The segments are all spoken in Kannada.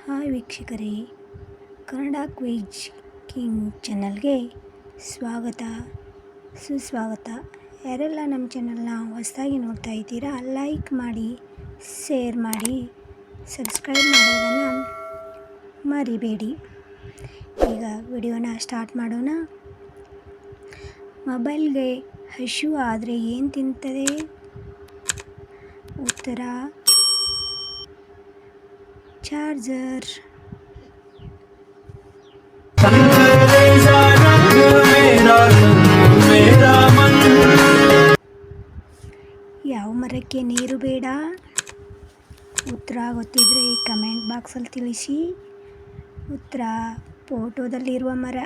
ಹಾಯ್ ವೀಕ್ಷಕರೇ, ಕನ್ನಡ ಕ್ವಿಜ್ ಕಿಂಗ್ ಚಾನಲ್ಗೆ ಸ್ವಾಗತ ಸುಸ್ವಾಗತ. ಯಾರೆಲ್ಲ ನಮ್ಮ ಚಾನಲ್ನ ಹೊಸದಾಗಿ ನೋಡ್ತಾ ಇದ್ದೀರಾ, ಲೈಕ್ ಮಾಡಿ, ಶೇರ್ ಮಾಡಿ, ಸಬ್ಸ್ಕ್ರೈಬ್ ಮಾಡೋದನ್ನು ಮರಿಬೇಡಿ. ಈಗ ವಿಡಿಯೋನ ಸ್ಟಾರ್ಟ್ ಮಾಡೋಣ. ಮೊಬೈಲ್ಗೆ ಹಶು ಆದರೆ ಏನು ತಿಂತದೆ? ಉತ್ತರ ಚಾರ್ಜರ್. ಯಾವ ಮರಕ್ಕೆ ನೀರು ಬೇಡ? ಉತ್ತರ ಗೊತ್ತಿದ್ರೆ ಕಮೆಂಟ್ ಬಾಕ್ಸಲ್ಲಿ ತಿಳಿಸಿ. ಉತ್ತರ ಫೋಟೋದಲ್ಲಿರುವ ಮರ.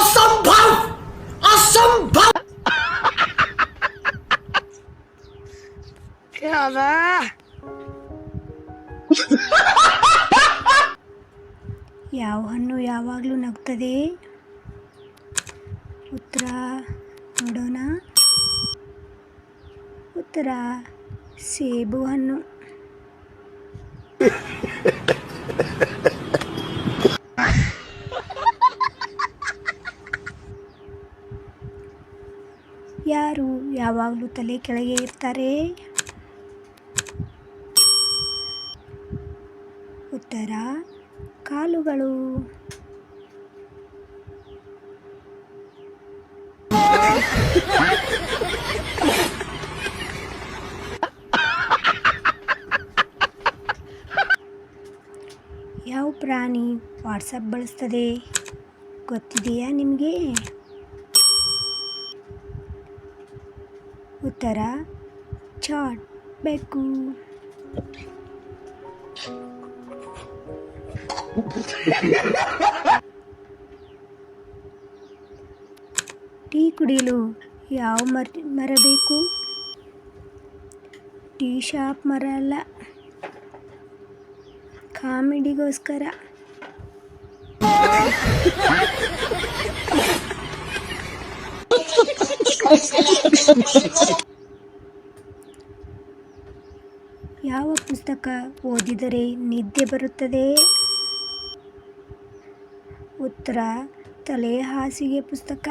असंभव असंभव ಯಾವ ಹಣ್ಣು ಯಾವಾಗಲೂ ನಗ್ತದೆ? ಉತ್ತರ ನೋಡೋಣ. ಉತ್ತರ ಸೇಬು ಹಣ್ಣು. ಯಾರು ಯಾವಾಗಲೂ ತಲೆ ಕೆಳಗೆ ಇರ್ತಾರೆ? ಉತ್ತರ ಕಾಲುಗಳು. ಯಾವ ಪ್ರಾಣಿ ವಾಟ್ಸಪ್ ಬಳಸ್ತದೆ? ಗೊತ್ತಿದೆಯಾ ನಿಮಗೆ? ಉತ್ತರ ಚಾಟ್, ಬೆಕ್ಕು. ಟೀ ಕುಡಿಯಲು ಯಾವ ಮರ ಬೇಕು? ಟೀ ಶಾಪ್ ಮರ ಅಲ್ಲ, ಕಾಮಿಡಿಗೋಸ್ಕರ. ಯಾವ ಪುಸ್ತಕ ಓದಿದರೆ ನಿದ್ದೆ ಬರುತ್ತದೆ? ಉತ್ತರ ತಲೆ ಹಾಸಿಗೆ ಪುಸ್ತಕ.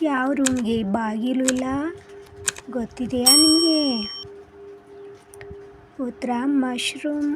ಯಾವ ರೂಮ್ಗೆ ಬಾಗಿಲು ಇಲ್ಲ? ಗೊತ್ತಿದೆಯಾ ನಿಮಗೆ? ಉತ್ತರ ಮಶ್ರೂಮ್.